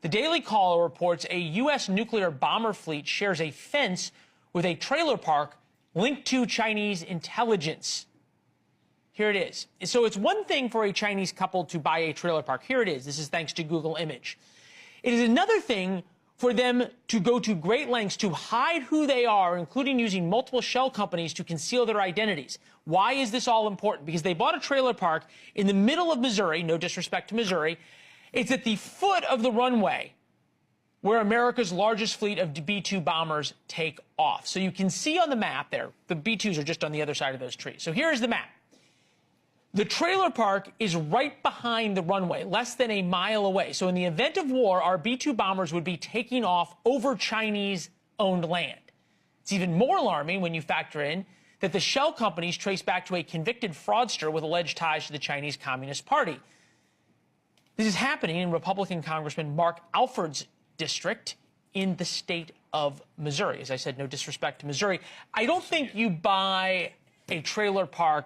The Daily Caller reports a U.S. nuclear bomber fleet shares a fence with a trailer park linked to Chinese intelligence. Here it is. So it's one thing for a Chinese couple to buy a trailer park. Here it is. This is thanks to Google Image. It is another thing for them to go to great lengths to hide who they are, including using multiple shell companies to conceal their identities. Why is this all important? Because they bought a trailer park in the middle of Missouri, no disrespect to Missouri. It's at the foot of the runway where America's largest fleet of B-2 bombers take off. So you can see on the map there, the B-2s are just on the other side of those trees. So here's the map. The trailer park is right behind the runway, less than a mile away. So in the event of war, our B-2 bombers would be taking off over Chinese-owned land. It's even more alarming when you factor in that the shell companies trace back to a convicted fraudster with alleged ties to the Chinese Communist Party. This is happening in Republican Congressman Mark Alford's district in the state of Missouri. As I said, no disrespect to Missouri. I don't think you buy a trailer park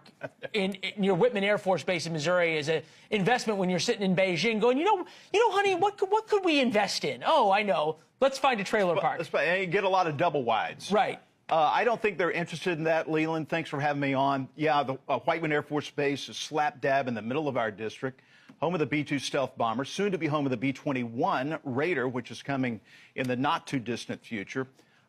in your Whitman Air Force Base in Missouri as an investment when you're sitting in Beijing going, you know, honey, what could we invest in? Oh, I know. Let's find a trailer park. You get a lot of double wides. Right. I don't think they're interested in that, Leland. Thanks for having me on. Yeah, the Whiteman Air Force Base is slap dab in the middle of our district, home of the B-2 stealth bomber, soon to be home of the B-21 Raider, which is coming in the not-too-distant future.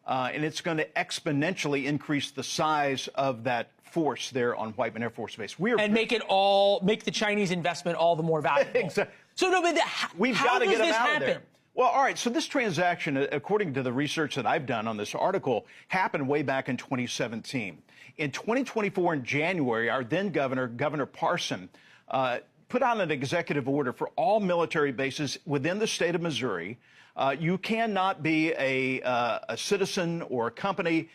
And it's going to exponentially increase the size of that force there on Whiteman Air Force Base. And make the Chinese investment all the more valuable. Exactly. So no, but we've got to get them out happen? of there. Well, all right, so this transaction, according to the research that I've done on this article, happened way back in 2017. In 2024, in January, our then Governor Parson, put out an executive order for all military bases within the state of Missouri. You cannot be a citizen or a company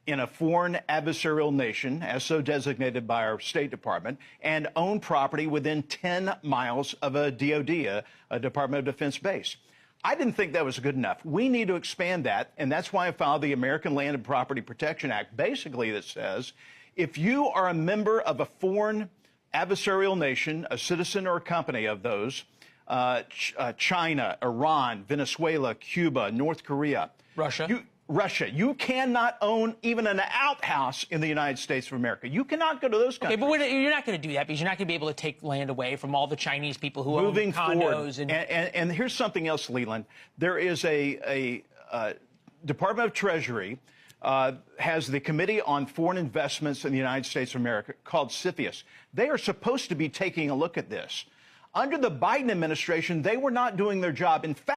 in a foreign adversarial nation, as so designated by our State Department, and own property within 10 miles of a DOD, a Department of Defense base. I didn't think that was good enough. We need to expand that, and that's why I filed the American Land and Property Protection Act, basically that says if you are a member of a foreign adversarial nation, a citizen or a company of those, China, Iran, Venezuela, Cuba, North Korea, Russia, you cannot own even an outhouse in the United States of America. You cannot go to those countries. Okay, but you're not going to do that because you're not going to be able to take land away from all the Chinese people who own condos. And here's something else, Leland. There is a Department of Treasury has the Committee on Foreign Investments in the United States of America called CFIUS. They are supposed to be taking a look at this. Under the Biden administration, they were not doing their job. In fact,